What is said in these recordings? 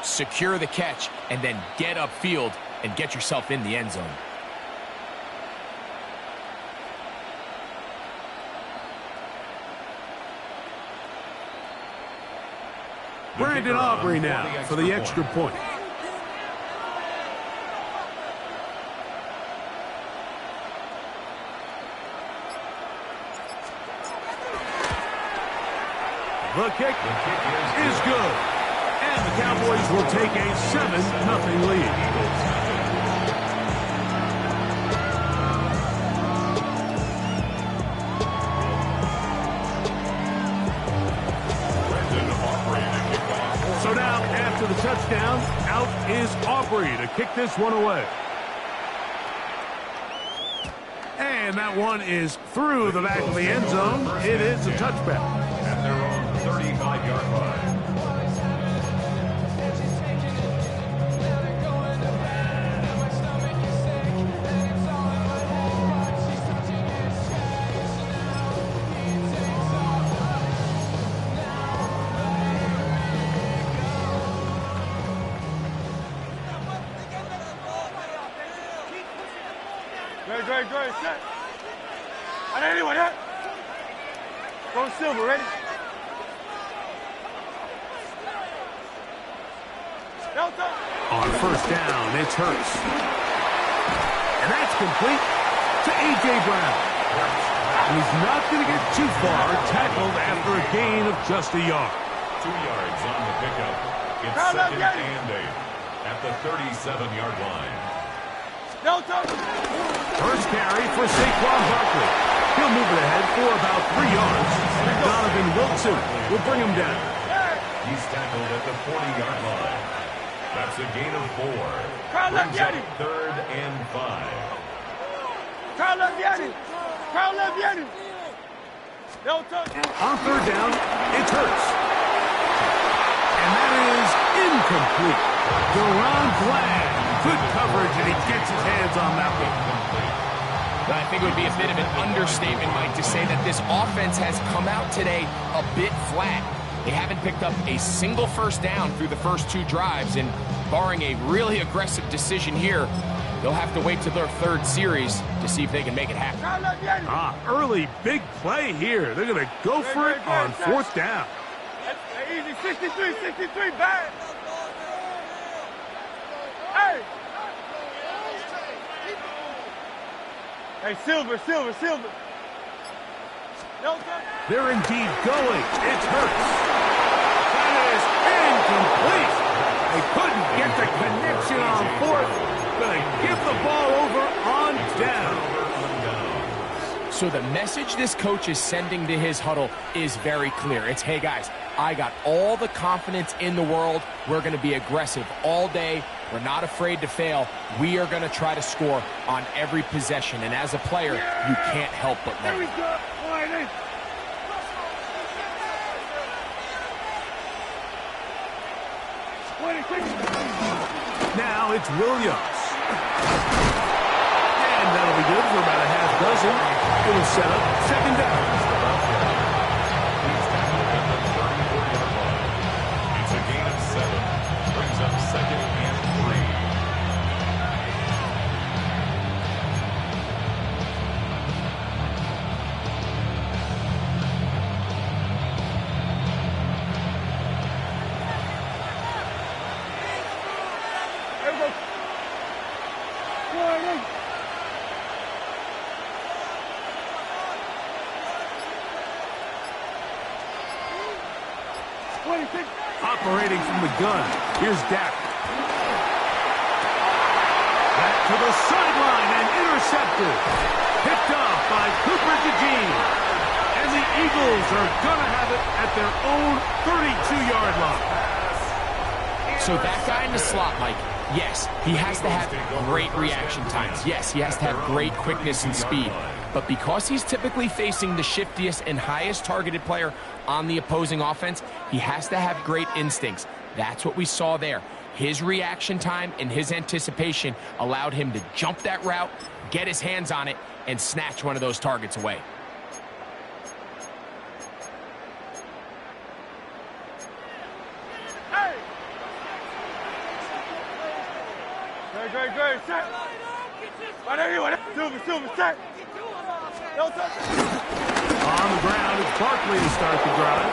secure the catch, and then get upfield and get yourself in the end zone. Brandon Aubrey now for the extra point. The kick is good. And the Cowboys will take a 7-0 lead. So now, after the touchdown, out is Aubrey to kick this one away. And that one is through the back of the end zone. It is a touchback. At their own 35-yard line. Great, set. Anyway, that. Go Silver, ready? On first down, it's Hurts. And that's complete to A.J. Brown. He's not going to get too far, tackled after a gain of just a yard. 2 yards on the pickup. It's second and 8 at the 37-yard line. First carry for Saquon Barkley. He'll move it ahead for about 3 yards. Donovan Wilson will bring him down. He's tackled at the 40-yard line. That's a gain of 4. Brings up third and 5. On third down, it's Hurts. And that is incomplete. Deron Bland. Good coverage, and he gets his hands on that one. But I think it would be a bit of an understatement, Mike, to say that this offense has come out today a bit flat. They haven't picked up a single first down through the first 2 drives, and barring a really aggressive decision here, they'll have to wait to their 3rd series to see if they can make it happen. Early big play here. They're going to go for it on 4th down. Easy, 63, bad. Hey, Silver. They're indeed going. It's Hurts. That is incomplete. They couldn't get the connection on 4th. Going to give the ball over on down. So the message this coach is sending to his huddle is very clear. It's, hey, guys, I got all the confidence in the world. We're going to be aggressive all day. We're not afraid to fail. We are going to try to score on every possession. And as a player, you can't help but love it. Now it's Williams. And that'll be good for about a half dozen. It will set up second down. It's a gain of 7. Brings up second and 3. Operating from the gun. Here's Dak. Back to the sideline and intercepted. Picked off by Cooper DeJean. And the Eagles are going to have it at their own 32-yard line. So that guy in the slot, Mike, yes, he has to have great reaction times. Yes, he has to have great quickness and speed. But because he's typically facing the shiftiest and highest targeted player on the opposing offense, he has to have great instincts. That's what we saw there. His reaction time and his anticipation allowed him to jump that route, get his hands on it, and snatch one of those targets away. Dre, set. Right anyway. Silver, set. No touch. On the ground, it's Barkley to start the drive.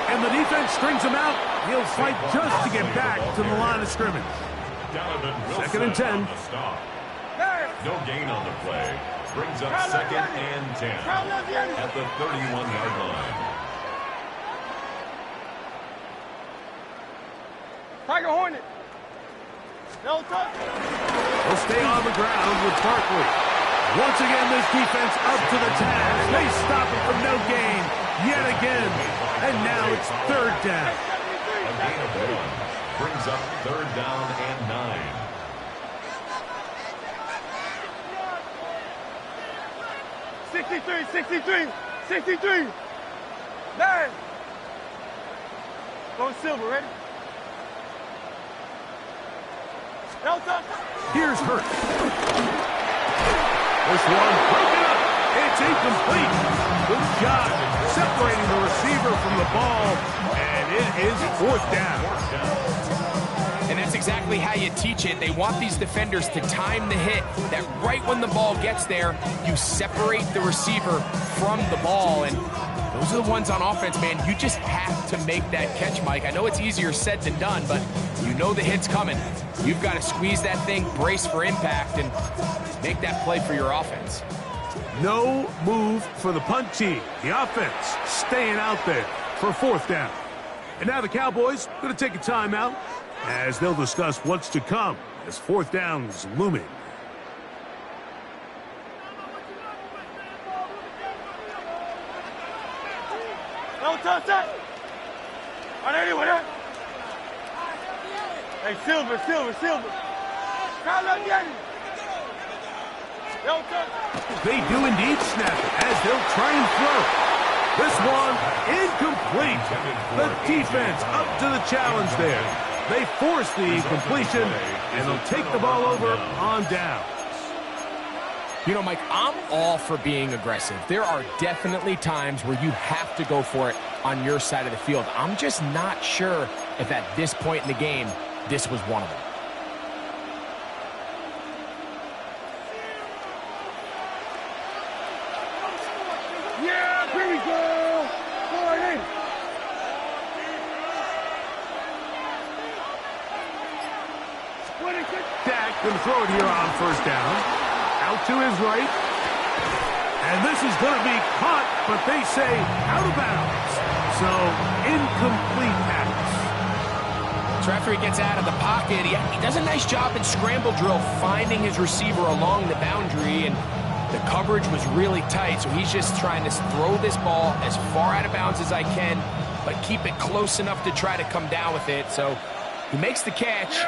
And the defense strings him out. He'll fight just to get back to the line of scrimmage. Second and 10. No gain on the play. Brings up second and 10 at the 31-yard line. Tiger Hornet. No touch. They'll stay on the ground with Barkley. Once again, this defense up to the task. They stop it from no gain yet again. And now it's third down. A gain of 1 brings up third down and 9. $63. 9. Go Silver, ready? No touch. Here's Hurts. This one broken up. It's incomplete. Good job separating the receiver from the ball. And it is fourth down. And that's exactly how you teach it. They want these defenders to time the hit, that right when the ball gets there, you separate the receiver from the ball. And those are the ones on offense, man. You just have to make that catch, Mike. I know it's easier said than done, but you know the hit's coming. You've got to squeeze that thing, brace for impact, and make that play for your offense. No move for the punt team. The offense staying out there for fourth down. And now the Cowboys going to take a timeout as they'll discuss what's to come as fourth down's looming. No touch that. Right anyway, that. Hey, Silver. Call up Yeti. No touch. They do indeed snap it as they'll try and throw. This one incomplete. The defense up to the challenge there. They force the completion, and they'll take the ball over on down. You know, Mike, I'm all for being aggressive. There are definitely times where you have to go for it on your side of the field. I'm just not sure if at this point in the game, this was one of them. Yeah, here we go. Go ahead. Dak going to throw it here on first down. Out to his right. And this is going to be caught, but they say out of bounds. So, incomplete pass. After he gets out of the pocket, he does a nice job in scramble drill finding his receiver along the boundary, and the coverage was really tight, so he's just trying to throw this ball as far out of bounds as I can, but keep it close enough to try to come down with it. So he makes the catch,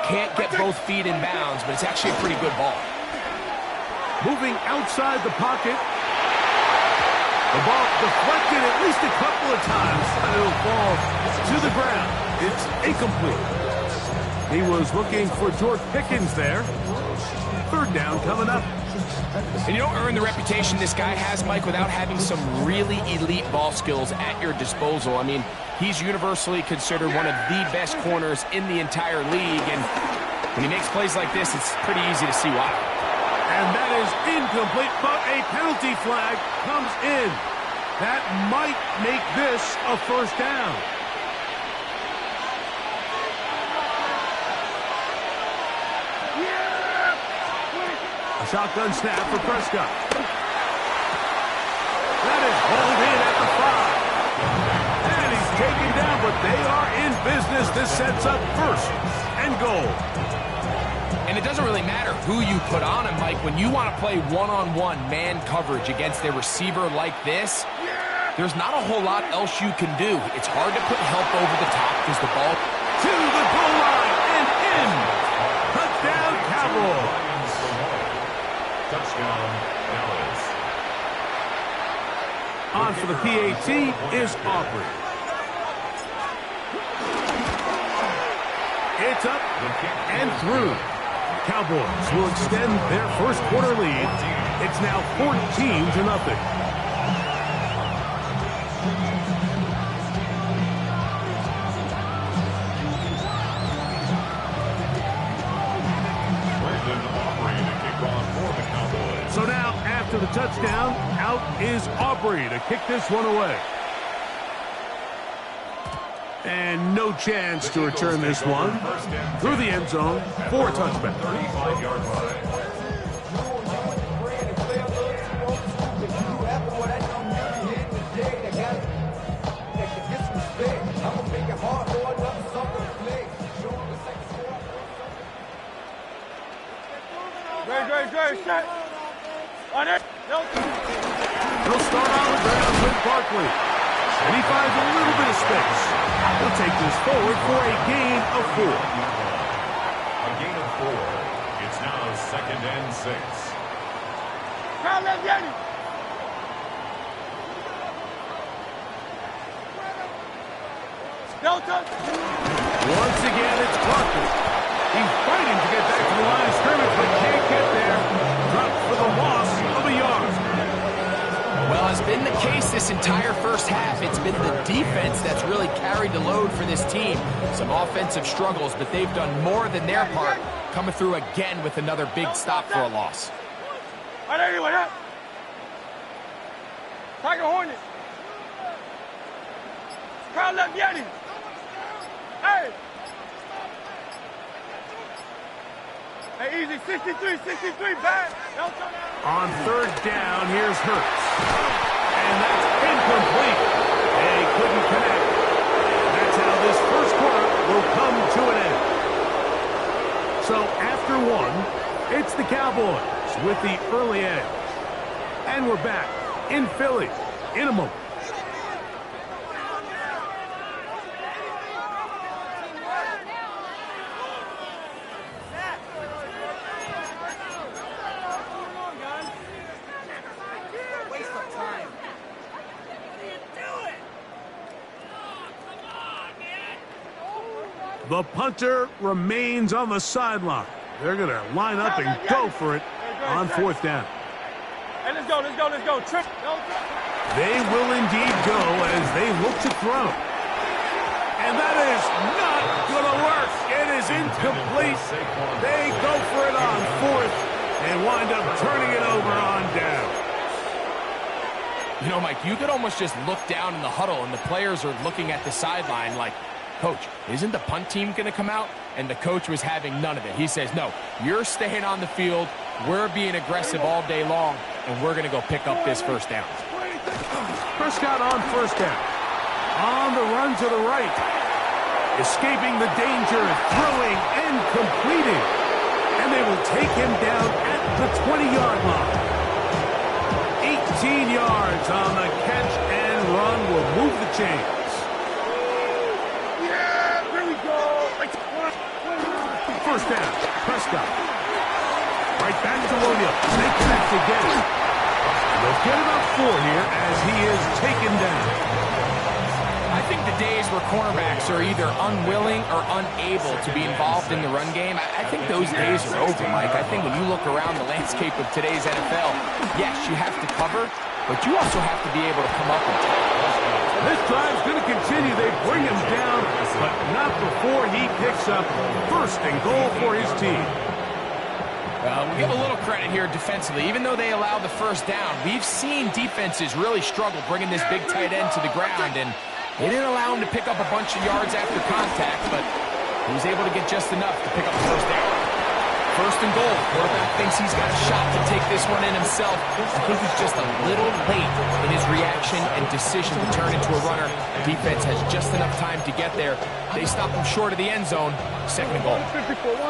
can't get both feet in bounds, but it's actually a pretty good ball. Moving outside the pocket. The ball deflected at least a couple of times. It'll fall to the ground. It's incomplete. He was looking for George Pickens there. Third down coming up. And you don't earn the reputation this guy has, Mike, without having some really elite ball skills at your disposal. I mean, he's universally considered one of the best corners in the entire league, and when he makes plays like this, it's pretty easy to see why. And that is incomplete, but a penalty flag comes in. That might make this a first down. A shotgun snap for Prescott. That is hauled in at the 5. And he's taken down, but they are in business. This sets up first and goal. And it doesn't really matter who you put on him, Mike. When you want to play one-on-one man coverage against a receiver like this, there's not a whole lot else you can do. It's hard to put help over the top because the ball to the goal line and in. Touchdown, Cowboys. Touchdown, Dallas. On for the PAT is Aubrey. It's up and through. Cowboys will extend their first quarter lead. It's now 14-0. touchdown. Out is Aubrey to kick this one away. And no chance to return this one through the end zone for a touchback. 35-yard line. Great, set. On it. He'll start on the ground with Barkley. And he finds a little bit of space. He'll take this forward for a gain of 4. A gain of 4. It's now 2nd and 6. Crowd left Yanni. Delta. Once again, it's Barkley. He's fighting to get back to the line of scrimmage, but can't get there. Dropped for the loss of a yard. Well, as been the case this entire first half, it's been the defense that's really carried the load for this team. Some offensive struggles, but they've done more than their part, coming through again with another big stop for a loss. Tiger Hornet. Crowd left Yanni. Hey. Hey, easy. 63, back. On 3rd down, here's Hurts. And that's incomplete. They couldn't connect. That's how this first quarter will come to an end. So after 1, it's the Cowboys with the early edge. And we're back in Philly in a moment. The punter remains on the sideline. They're going to line up and go for it on 4th down. Hey, let's go. Trip. They will indeed go as they look to throw. And that is not going to work. It is incomplete. They go for it on 4th and wind up turning it over on down. You know, Mike, you could almost just look down in the huddle, and the players are looking at the sideline like, Coach, isn't the punt team going to come out? And the coach was having none of it. He says, no, you're staying on the field. We're being aggressive all day long, and we're going to go pick up this 1st down. Prescott on 1st down. On the run to the right. Escaping the danger, throwing and completing. And they will take him down at the 20-yard line. 18 yards on the catch and run will move the chains. First down, Prescott. Right back to Williams. They connect again. They'll get about 4 here as he is taken down. I think the days where cornerbacks are either unwilling or unable to be involved in the run game, I think those days are over, Mike. I think when you look around the landscape of today's NFL, yes, you have to cover, but you also have to be able to come up and tackle. This drive's going to continue. They bring him down, but not before he picks up 1st and goal for his team. We give a little credit here defensively. Even though they allow the 1st down, we've seen defenses really struggle bringing this big tight end to the ground, and they didn't allow him to pick up a bunch of yards after contact, but he was able to get just enough to pick up the 1st down. 1st and goal. Quarterback thinks he's got a shot to take this one in himself. I think he's just a little late in his reaction and decision to turn into a runner. Defense has just enough time to get there. They stop him short of the end zone. 2nd and goal.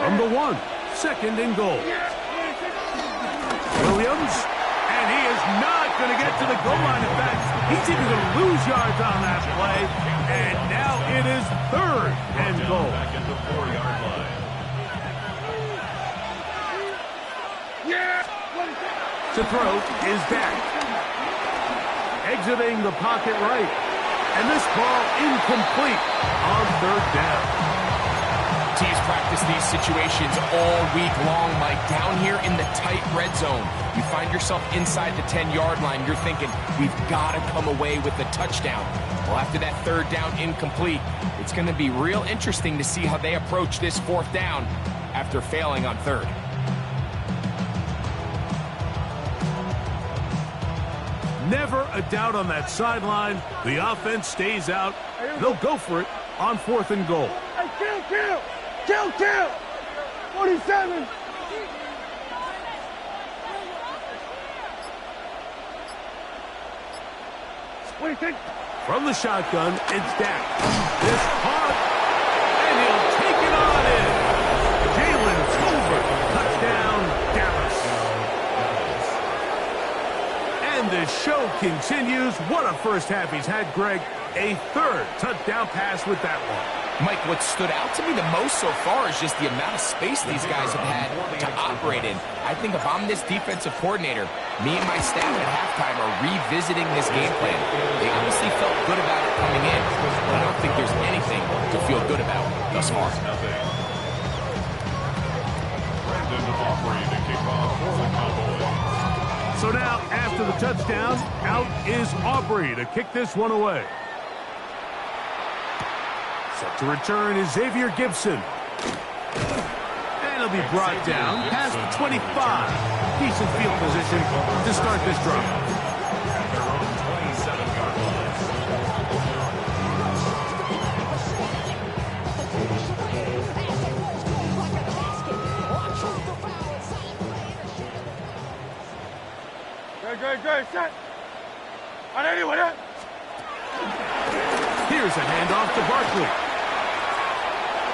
From the 1, 2nd and goal. Williams, and he is not going to get to the goal line. In fact, he's even going to lose yards on that play. And now it is 3rd and goal. Back at the 4-yard line. To throw is Dak. Exiting the pocket right. And this ball incomplete on 3rd down. Teams practice these situations all week long, Mike. Down here in the tight red zone, you find yourself inside the 10-yard line. You're thinking, we've got to come away with a touchdown. Well, after that 3rd down incomplete, it's going to be real interesting to see how they approach this 4th down after failing on 3rd. Never a doubt on that sideline. The offense stays out. They'll go for it on 4th and goal. Hey, kill! 47! What do you think? From the shotgun, it's Dak. This hard, and he'll take it on in. Jalen Tolbert, touchdown, Dallas. And the show continues. What a first half he's had, Greg. A 3rd touchdown pass with that one. Mike, what stood out to me the most so far is just the amount of space these guys have had to operate in. I think if I'm this defensive coordinator, me and my staff at halftime are revisiting this game plan. They obviously felt good about it coming in, but I don't think there's anything to feel good about thus far. So now, after the touchdown, out is Aubrey to kick this one away. Set to return is Xavier Gibson. And he'll be brought down past the 25. Decent field position to start this drive. Good, set. On anyone, Here's a handoff to Barkley.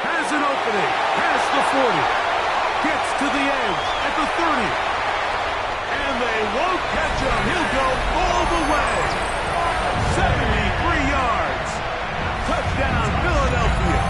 Has an opening. Past the 40. Gets to the edge at the 30. And they won't catch him. He'll go all the way. 73 yards. Touchdown, Philadelphia.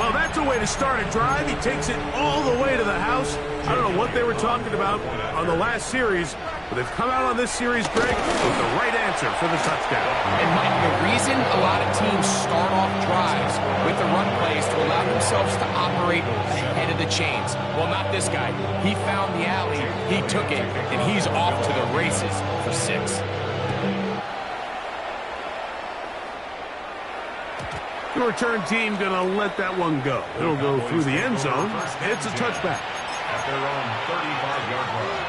Well, that's a way to start a drive. He takes it all the way to the house. I don't know what they were talking about on the last series, but they've come out on this series, Greg, with the right answer for the touchdown. And Mike, the reason a lot of teams start off drives with the run plays to allow themselves to operate ahead of the chains. Well, not this guy. He found the alley, he took it, and he's off to the races for 6. The return team going to let that one go. It'll go through the end zone. It's a touchback. At their own 35-yard line.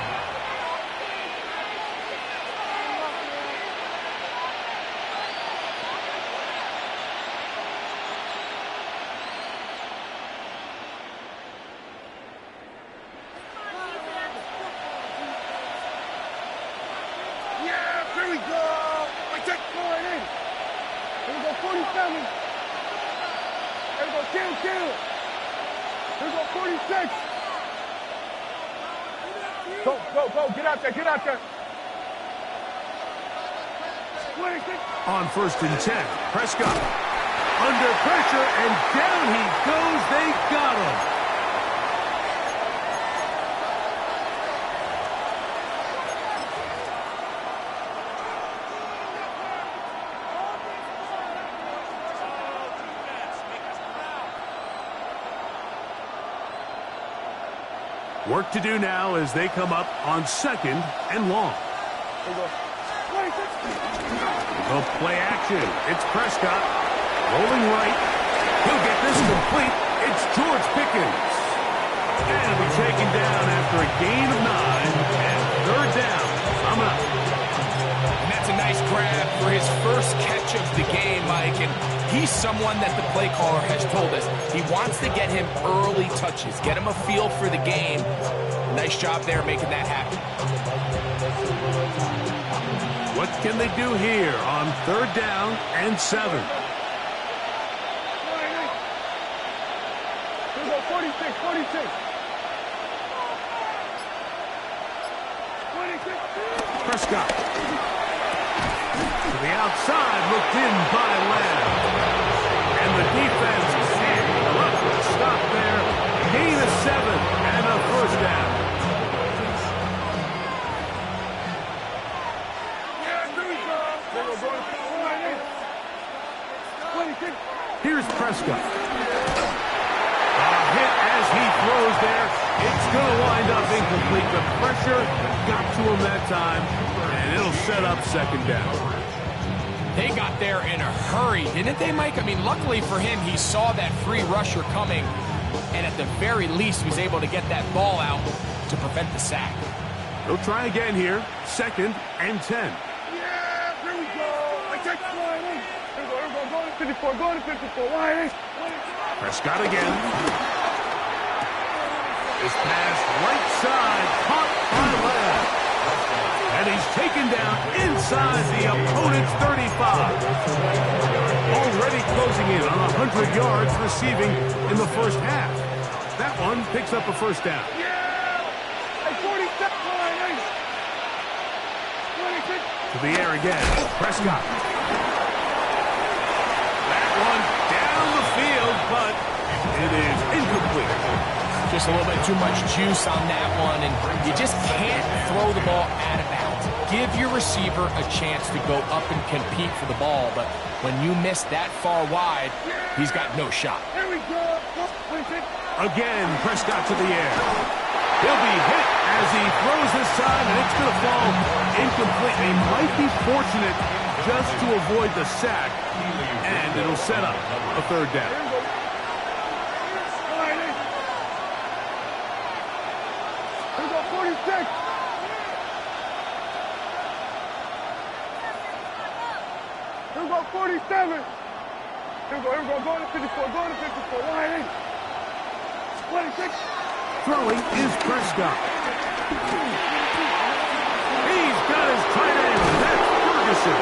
Yeah, here we go. I take forward in. Here we go, 47. Here we go, kill. Here we go, 46. Go. Get out there. 26. On 1st and 10, Prescott under pressure, and down he goes. They got him. Work to do now as they come up on 2nd and long. The play action. It's Prescott. Rolling right. He'll get this complete. It's George Pickens. And he'll be taken down after a gain of 9. And 3rd down. I'm up. And that's a nice grab for his first catch of the game, Mike. And he's someone that the play caller has told us he wants to get him early touches, get him a feel for the game. Nice job there making that happen. What can they do here on 3rd down and 7? Here we go, 46. Prescott. To the outside, looked in by Lamb. And the defense can't stop there. Gain of 7 and a 1st down. Here's Prescott. A hit as he throws there. It's going to wind up incomplete. The pressure got to him that time, and it'll set up 2nd down. They got there in a hurry, didn't they, Mike? I mean, luckily for him, he saw that free rusher coming, and at the very least was able to get that ball out to prevent the sack. He'll try again here. 2nd and 10. Yeah, here we go. I take the line in. Here we go. Go to 54. Go to 54. Line in. Prescott again. This pass right side, caught by Lamb. And he's taken down inside the opponent's 35. Already closing in on 100 yards receiving in the first half. That one picks up a first down. Yeah! 47 line in. 26. To the air again. Prescott. That one down the field, but it is incomplete. Just a little bit too much juice on that one, and you just can't throw the ball out of bounds. Give your receiver a chance to go up and compete for the ball, but when you miss that far wide, he's got no shot. Here we go. 26. Again, Prescott to the air. He'll be hit as he throws this time, and it's going to fall incomplete. He might be fortunate just to avoid the sack, and it'll set up a third down. Here we go, 46. Here we go, 47. Here we go, go to 54, go to 54, line in. 26. Throwing is Prescott. He's got his tight end. That's Ferguson.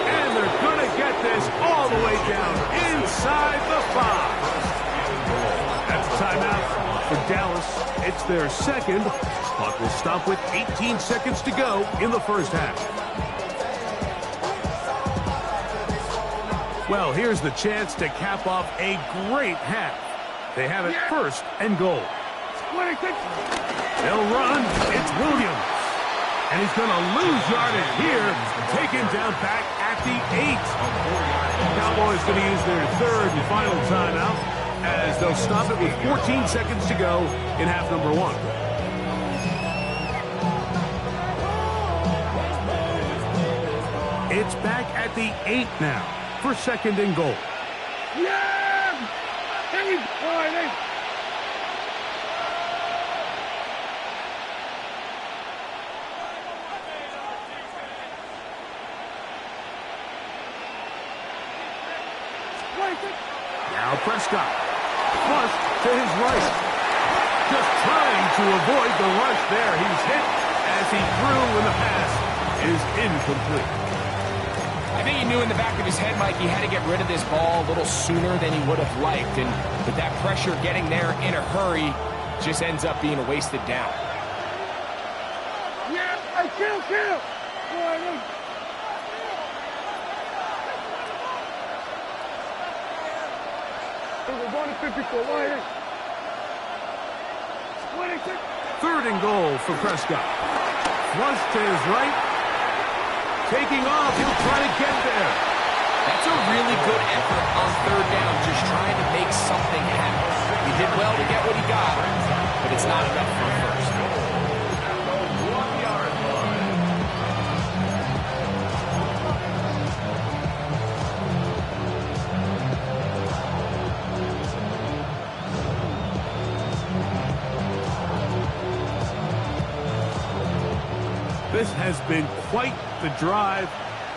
And they're going to get this all the way down inside the 5. That's a timeout for Dallas. It's their 2nd. Clock will stop with 18 seconds to go in the first half. Well, here's the chance to cap off a great half. They have it 1st and goal. 26. They'll run. It's Williams. And he's going to lose yardage here. Taken down back at the 8. Cowboys going to use their 3rd and final timeout as they'll stop it with 14 seconds to go in half number 1. It's back at the 8 now for 2nd and goal. Yeah! Here we go, line in. Now Prescott. Flush to his right. Just trying to avoid the rush there. He's hit as he threw when the pass is incomplete. I think he knew in the back of his head, Mike, he had to get rid of this ball a little sooner than he would have liked. And with that pressure getting there in a hurry, just ends up being a wasted down. Yeah, I kill. Line in. We're going to 54, line in. 26. 3rd and goal for Prescott. Flush to his right. Taking off, he'll try to get there. That's a really good effort on 3rd down, just trying to make something happen. He did well to get what he got, but it's not enough for a first. This has been quite the drive.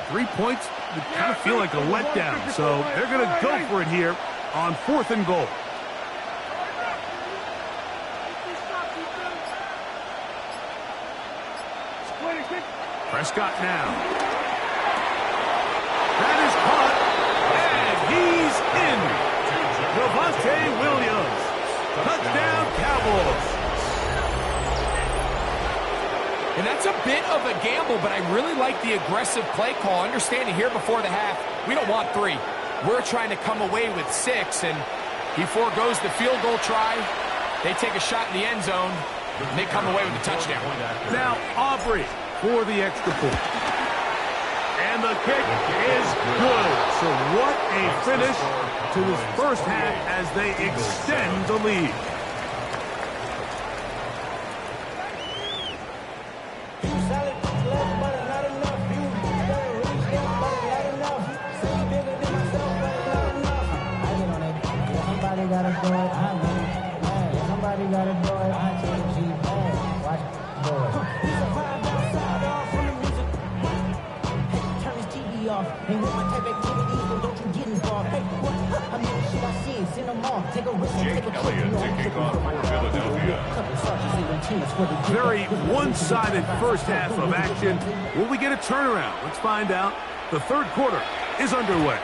3 points would kind of feel like a letdown. So they're going to go for it here on 4th and goal. Prescott now. That is caught. And he's in. Javonte Williams. Touchdown, Cowboys. And that's a bit of a gamble, but I really like the aggressive play call. Understanding here before the half, we don't want 3. We're trying to come away with 6, and he forgoes the field goal try. They take a shot in the end zone, and they come away with a touchdown. Now Aubrey for the extra point. And the kick is good. So what a finish to this first half as they extend the lead. Somebody gotta do it. I know. Somebody gotta do it. I change G-Bag. Watch. Ain't with my type activities, but don't you get involved. Hey, what? I mean, shit I seen, send them off. Take a risk and take a trip. Elliott taking off for Philadelphia. Very one-sided first half of action. Will we get a turnaround? Let's find out. The third quarter is underway.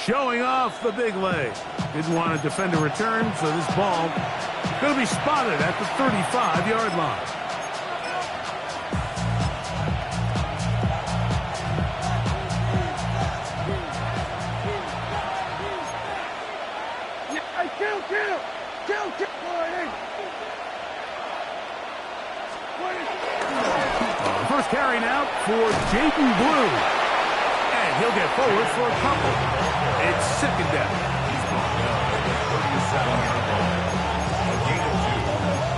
Showing off the big leg. Didn't want to defend a return, so this ball going to be spotted at the 35-yard line. First carry now for Jaden Blue. And he'll get forward for a couple. It's second down. He's brought down at the 37-yard line. A gain of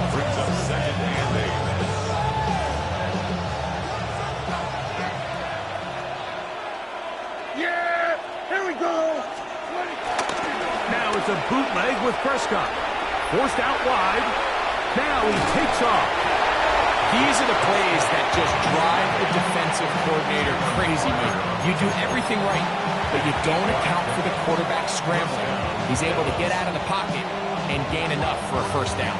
2 brings up second and 8. Yeah! Here we go! Now it's a bootleg with Prescott. Forced out wide. Now he takes off. These are the plays that just drive the defensive coordinator crazy, man. You do everything right, but you don't account for the quarterback scrambling. He's able to get out of the pocket and gain enough for a first down.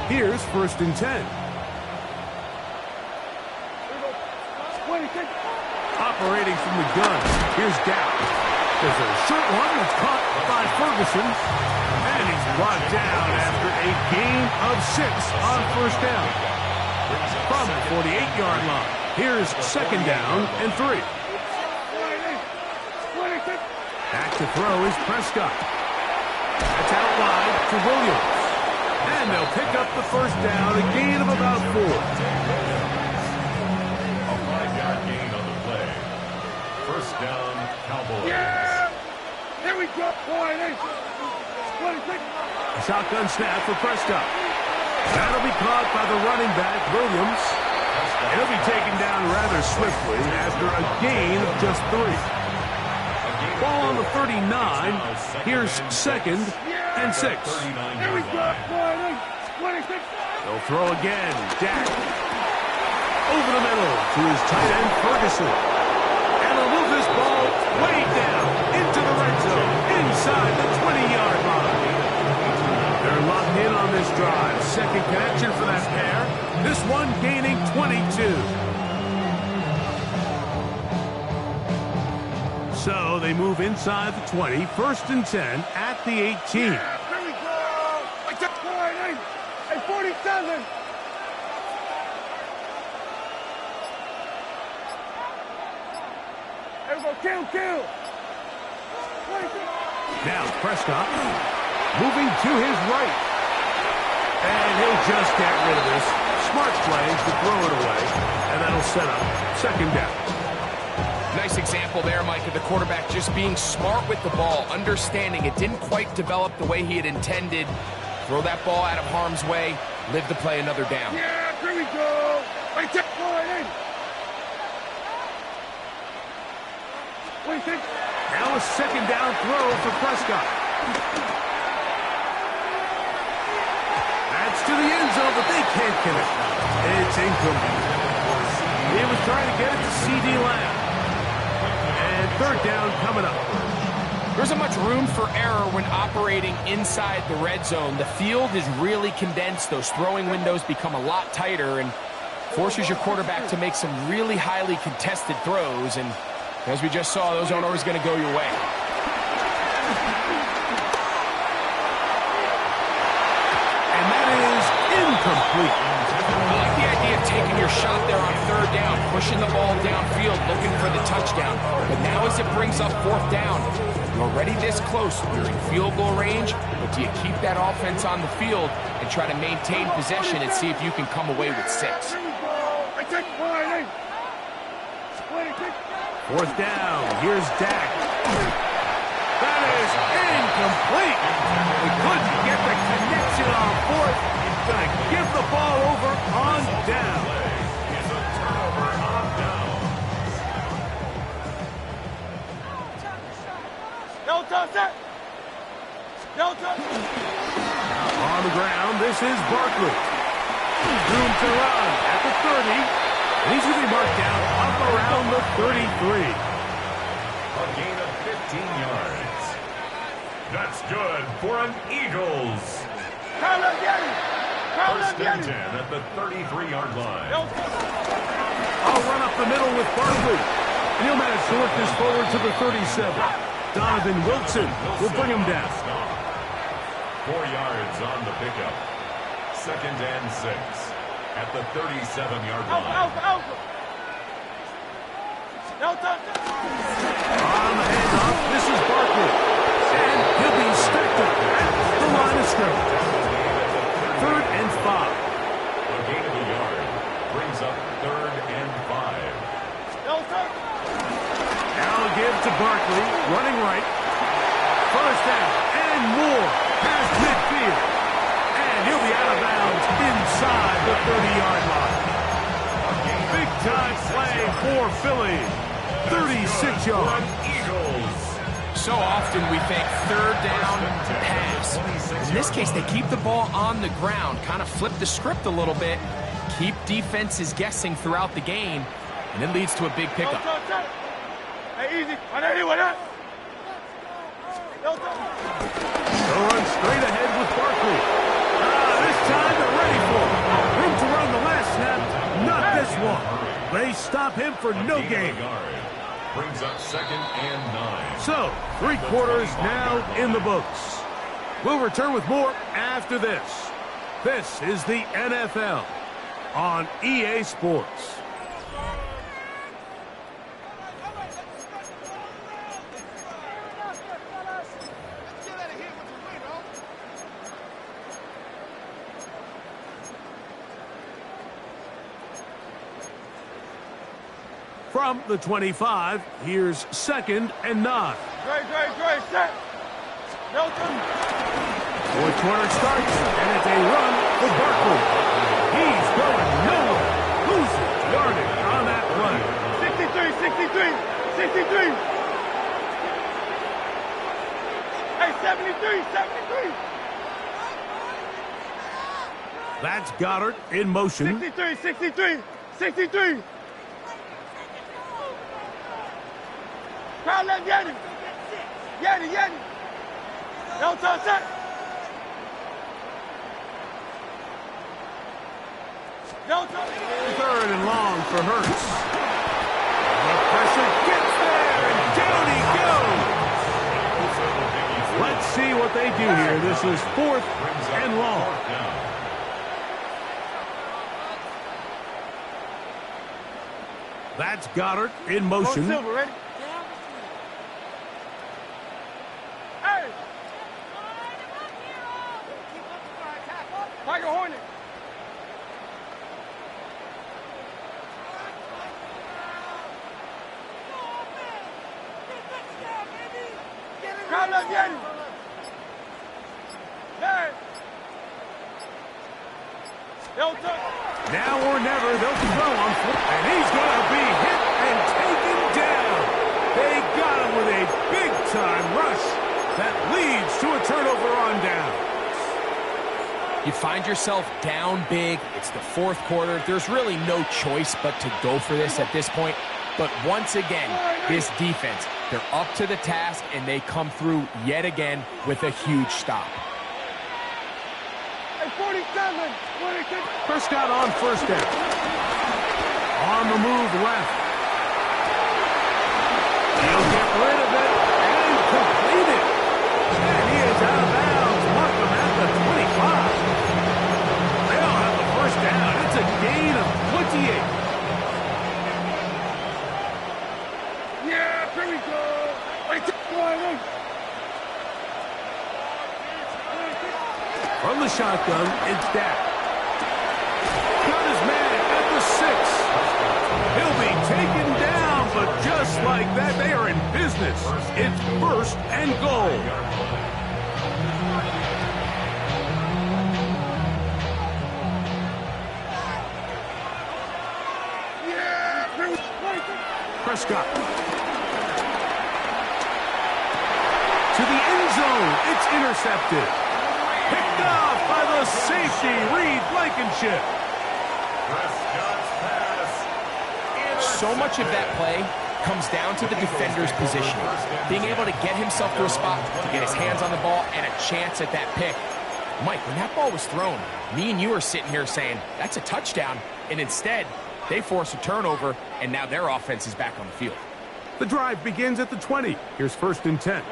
Here's first and 10. Operating from the gun. Here's Dow. There's a short one that's caught by Ferguson. And he's brought down after a gain of 6 on first down. From the 48-yard line. Here's second down and 3. Back to throw is Prescott. That's out wide to Williams. And they'll pick up the first down, a gain of about 4. A 5-yard gain on the play. First down, Cowboys. Yeah! Here we go, boy! Shotgun snap for Prescott. That'll be caught by the running back, Williams. He'll be taken down rather swiftly after a gain of just 3. Ball on the 39. Here's second and 6. Here we go, boy! They'll throw again. Dak. Over the middle to his tight end, Ferguson. And he'll move this ball way down into the red zone, inside the 20-yard line. They're locked in on this drive. Second connection for that pair. This one gaining 22. So they move inside the 20. First and 10 at the 18. Here we go! I took 47! Here we go, kill! Now Prescott moving to his right. And he'll just get rid of this. Smart play to throw it away. And that'll set up second down. Nice example there, Mike, of the quarterback just being smart with the ball, understanding it didn't quite develop the way he had intended. Throw that ball out of harm's way, live to play another down. Yeah, here we go! I took 48! What do you think? Now a second down throw for Prescott. That's to the end zone, but they can't connect. It's incomplete. He was trying to get it to C.D. Lamb. And third down coming up. There isn't much room for error when operating inside the red zone. The field is really condensed. Those throwing windows become a lot tighter and forces your quarterback to make some really highly contested throws. And as we just saw, those aren't always going to go your way. And that is incomplete. I like the idea of taking your shot there on third down, pushing the ball downfield, looking for the touchdown. But now as it brings up fourth down, you're already this close. You're in field goal range, but do you keep that offense on the field and try to maintain possession and see if you can come away with 6? Here we go! I take 48! Fourth down. Here's Dak. That is incomplete. We couldn't get the connection on fourth. He's going to give the ball over on down. It's a turnover on down. is Barkley. Room to run at the 30. And he's going to be marked down up around the 33. A gain of 15 yards. That's good for an Eagles. First and 10 at the 33-yard line. I'll run up the middle with Barkley. And he'll manage to work this forward to the 37. Donovan Wilson will bring him down. 4 yards on the pickup. Second and 6 at the 37-yard line. On the handoff, this is Barkley. And he'll be stacked up at the line of scrimmage. 3rd and 5. A gain of a yard brings up 3rd and 5. Now give to Barkley, running right. First down and more past midfield. And he'll be out of bounds inside the 30-yard line. Big time play for Philly. 36 yards. Eagles. So often we think 3rd down, pass. In this case, they keep the ball on the ground, kind of flip the script a little bit, keep defenses guessing throughout the game, and it leads to a big pickup. Hey, easy. They'll run straight ahead with Barkley. This time they're ready for it. Room to run the last snap. Not this one. They stop him for no gain. Brings up 2nd and 9. So, 3 quarters now in the books. We'll return with more after this. This is the NFL on EA Sports. From the 25, here's 2nd and 9. Great, set. Milton. 4th quarter starts, and it's a run for Barkley. He's going nowhere. Loses yardage on that play. 63. Hey, 73. That's Goddard in motion. 63. Crowd left Yeti. No touch that. No touch. 3rd and long for Hurts. The pressure gets there, and down he goes. Let's see what they do here. This is 4th and long. That's Goddard in motion. Silver, ready? Hey! Tiger Hornet. Crowd left Yeti. Hey! Now or never, they'll throw on foot. And he's going to be hit and taken down. They got him with a big-time rush that leads to a turnover on down. You find yourself down big. It's the 4th quarter. There's really no choice but to go for this at this point. But once again, this defense, they're up to the task, and they come through yet again with a huge stop. 47. Prescott on first down. On the move left. He'll get rid of it and complete it. And he is out of bounds. Mark him at the 25. They'll have the first down. It's a gain of 28. Yeah, here we go. From the shotgun, it's Dak. Got his man at the 6. He'll be taken down, but just like that, they are in business. It's 1st and goal. Prescott. To the end zone. It's intercepted. Picked off by the safety, Reed Blankenship. Prescott's pass. So much of that play comes down to the defender's positioning, being able to get himself to a spot, to get his hands on the ball, and a chance at that pick. Mike, when that ball was thrown, me and you are sitting here saying, that's a touchdown, and instead, they force a turnover, and now their offense is back on the field. The drive begins at the 20. Here's 1st and 10.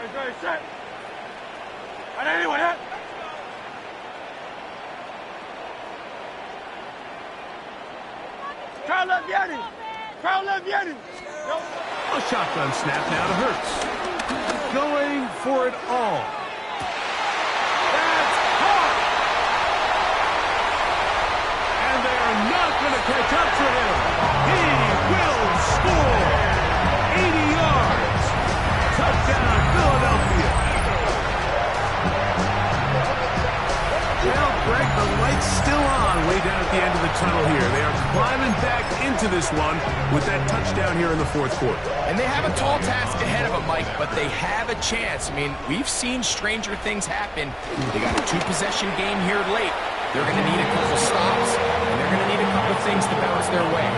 A shotgun snap now to Hurts. Going for it all. That's caught! And they are not going to catch up to him. He will score. 80 yards. Touchdown, Philadelphia. Well, Greg, the light's still on way down at the end of the tunnel here. They are climbing back into this one with that touchdown here in the 4th quarter. And they have a tall task ahead of them, Mike, but they have a chance. I mean, we've seen stranger things happen. They got a 2-possession game here late. They're going to need a couple stops, and they're going to need a couple things to bounce their way.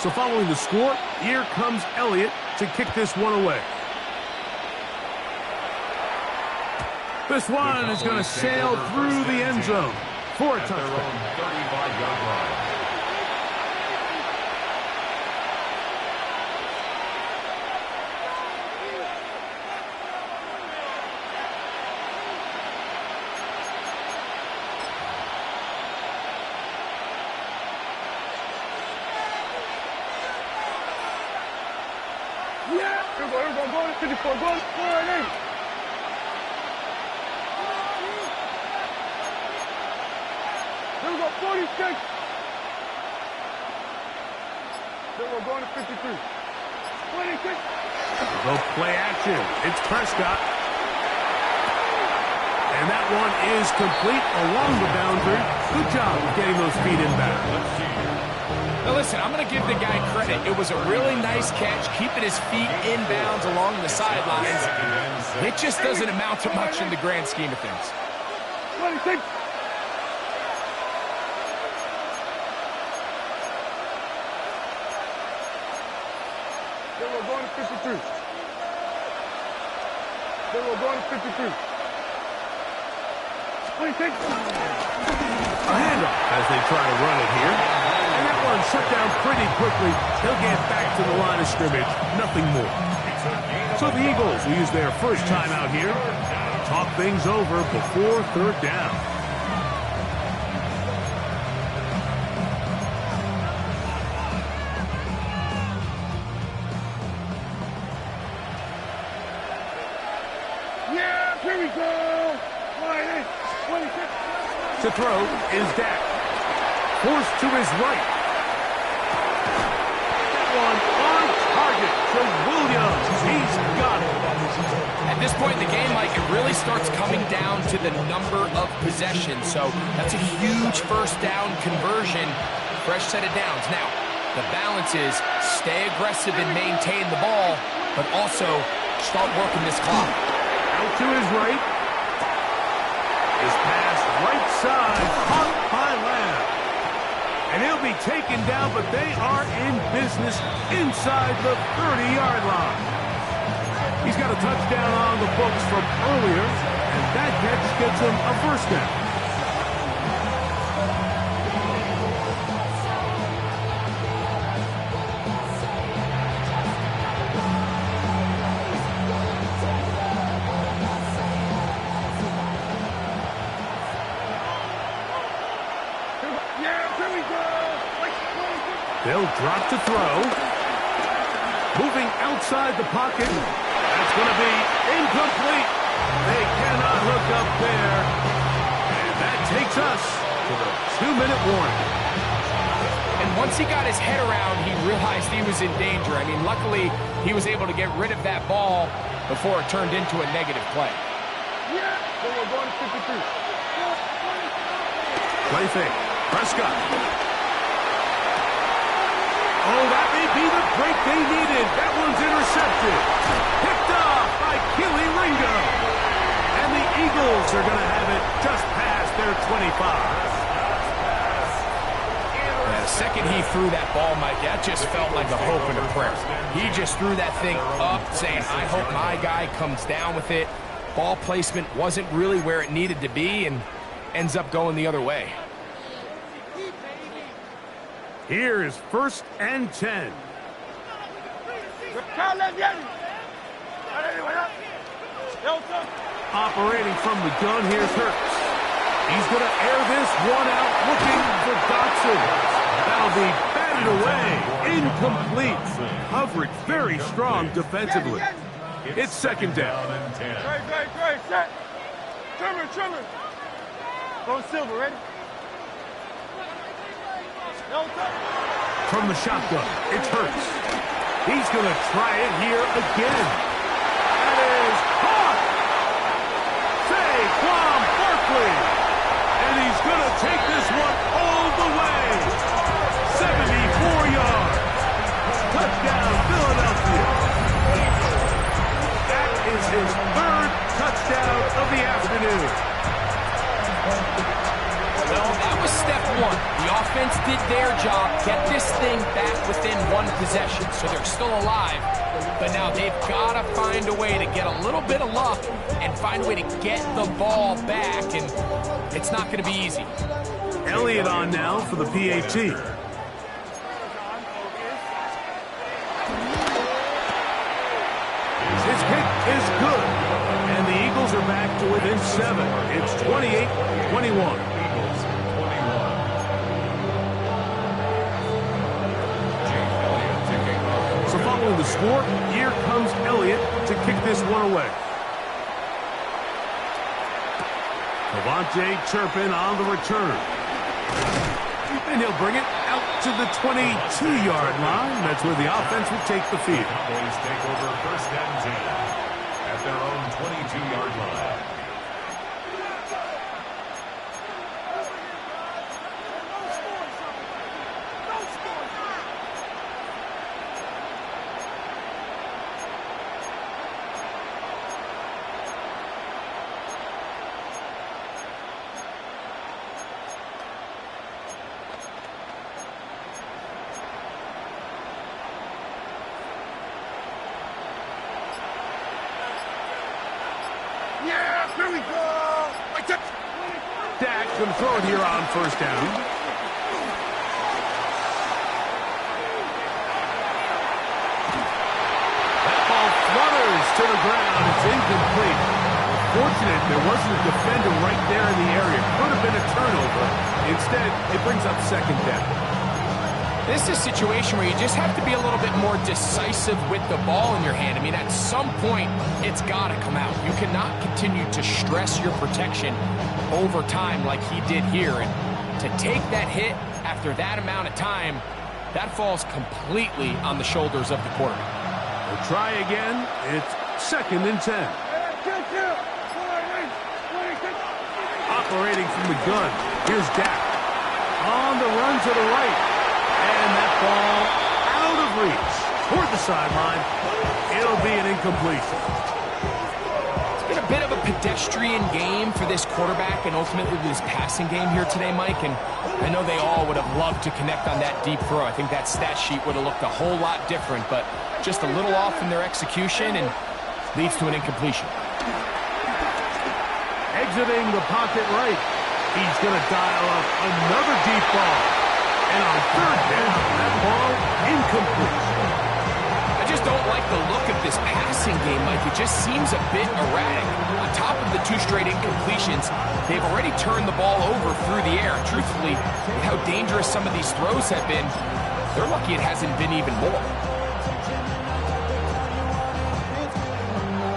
So following the score, here comes Elliott to kick this one away. This one is going to sail through the end zone for a touchdown. 35-yard line. Here we go, 54, go, 4 and 8. Here we go, 46. Then we're going to 53. 26. Go play action. It's Prescott. And that one is complete along the boundary. Good job of getting those feet inbound. Now listen, I'm going to give the guy credit. It was a really nice catch, keeping his feet inbounds along the sidelines. It just doesn't amount to much in the grand scheme of things. 26. Then we're going to 53. Then we're going to 53. 26. A handoff as they try to run it here. And that one shut down pretty quickly. He'll get back to the line of scrimmage. Nothing more. So the Eagles will use their first time out here. Talk things over before 3rd down. Yeah, here we go. 26. To throw is Dak. Forced to his right. That one on target to Williams. He's got it. At this point in the game, Mike, it really starts coming down to the number of possessions. So that's a huge 1st down conversion. Fresh set of downs. Now, the balance is stay aggressive and maintain the ball, but also start working this clock. Out to his right. His pass right side, caught by Lamb. And he'll be taken down, but they are in business inside the 30-yard line. He's got a touchdown on the books from earlier, and that catch gets him a 1st down. They'll drop to throw. Moving outside the pocket. That's going to be incomplete. They cannot hook up there. And that takes us to the 2-minute warning. And once he got his head around, he realized he was in danger. I mean, luckily, he was able to get rid of that ball before it turned into a negative play. Yeah, so we're going to 53. Play fake. Prescott. Oh, that may be the break they needed. That one's intercepted. Picked off by Keely Ringo. And the Eagles are going to have it just past their 25. The second he threw that ball, Mike, that just felt like a hope and a prayer. He just threw that thing up, saying, I hope my guy comes down with it. Ball placement wasn't really where it needed to be and ends up going the other way. Here is 1st and 10. Operating from the gun, here's Hurts. He's going to air this one out, looking for Dotson. That'll be batted away. Incomplete. Coverage very strong defensively. It's 2nd down. Great, set. Trimmer. Go Silver, ready? From the shotgun, it's Hurts. He's going to try it here again. That is caught. Saquon Barkley. And he's going to take this one all the way. 74 yards. Touchdown, Philadelphia. That is his 3rd touchdown of the afternoon. Well, that was step one. The offense did their job, get this thing back within 1 possession, so they're still alive. But now they've got to find a way to get a little bit of luck and find a way to get the ball back, and it's not going to be easy. Elliott on now for the PAT. His kick is good, and the Eagles are back to within 7. It's 28-21. So following the score, here comes Elliott to kick this one away. Devontae Turpin on the return. And he'll bring it out to the 22-yard line. That's where the offense will take the field. Cowboys take over 1st and 10 at their own 22-yard line. Yeah, here we go. Dak can throw it here on 1st down. That ball flutters to the ground. It's incomplete. Fortunate there wasn't a defender right there in the area. Could have been a turnover. Instead, it brings up 2nd down. This is a situation where you just have to be a little bit more decisive with the ball in your hand. I mean, at some point, it's got to come out. You cannot continue to stress your protection over time like he did here. And to take that hit after that amount of time, that falls completely on the shoulders of the quarterback. We'll try again. It's 2nd and 10. Operating from the gun. Here's Dak. On the run to the right. And that ball out of reach toward the sideline. It'll be an incompletion. It's been a bit of a pedestrian game for this quarterback and ultimately this passing game here today, Mike. And I know they all would have loved to connect on that deep throw. I think that stat sheet would have looked a whole lot different, but just a little off in their execution and leads to an incompletion. Exiting the pocket right. He's going to dial up another deep ball. And on 3rd down, that ball incomplete. I just don't like the look of this passing game, Mike. It just seems a bit erratic. On top of the 2 straight incompletions, they've already turned the ball over through the air. Truthfully, with how dangerous some of these throws have been, they're lucky it hasn't been even more.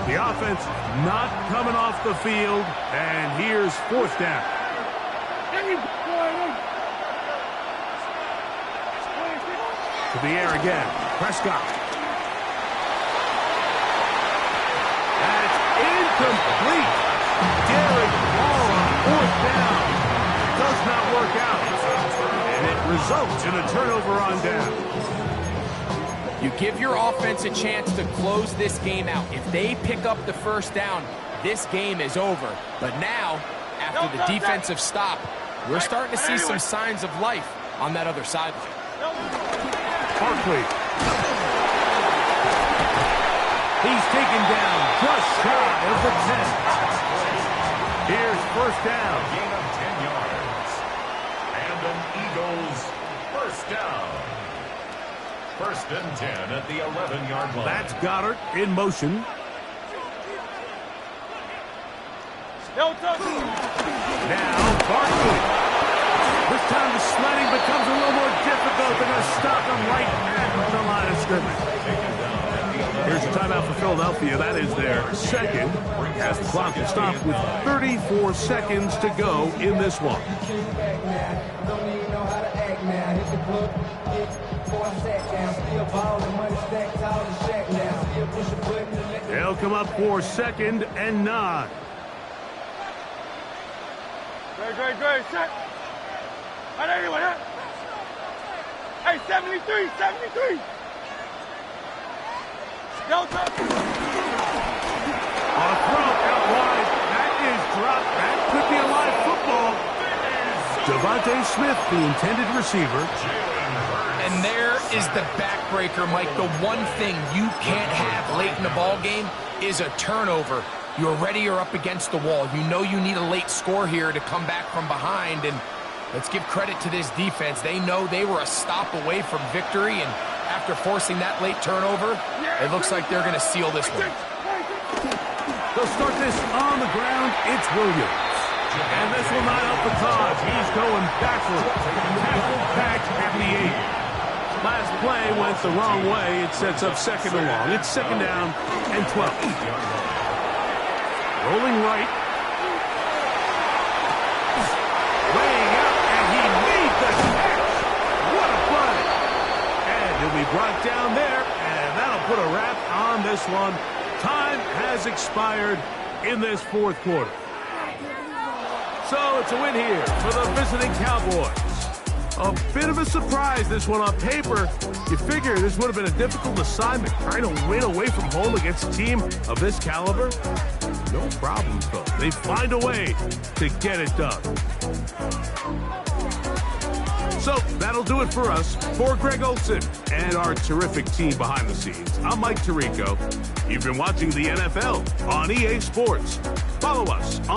The offense not coming off the field, and here's 4th down. To the air again. Prescott. That's incomplete. Derek Carr on 4th down. Does not work out. And it results in a turnover on down. You give your offense a chance to close this game out. If they pick up the first down, this game is over. But now, after the defensive stop, we're starting to see some signs of life on that other sideline. Barkley. He's taken down just shy of the 10. Here's first down. Gain of 10 yards. And an Eagles first down. First and 10 at the 11-yard line. That's Goddard in motion. Now Barkley. This time the sledding becomes a little more difficult. They're going to stop him right at the line of scrimmage. Here's a timeout for Philadelphia. That is their second, as the clock is stopped with 34 seconds to go in this one. They'll come up for 2nd and 9. Great, set. Hey, 73. On a throw out wide. That is dropped. That could be a live football. Devontae Smith, the intended receiver. And there is the backbreaker, Mike. The one thing you can't have late in the ball game is a turnover. You're ready or up against the wall. You know you need a late score here to come back from behind. And let's give credit to this defense. They know they were a stop away from victory. And after forcing that late turnover, it looks like they're going to seal this one. They'll start this on the ground. It's Williams. And this will not help the cause. He's going backwards. Tackled back at the 8. Last play went the wrong way. It sets up 2nd and long. It's 2nd down and 12. Rolling right. Laying out, and he made the catch. What a play. And he'll be brought down there, and that'll put a wrap on this one. Time has expired in this 4th quarter. So it's a win here for the visiting Cowboys. A bit of a surprise, this one on paper. You figure this would have been a difficult assignment, trying to win away from home against a team of this caliber. No problem, though. They find a way to get it done. So that'll do it for us. For Greg Olson and our terrific team behind the scenes, I'm Mike Tirico. You've been watching the NFL on EA Sports. Follow us on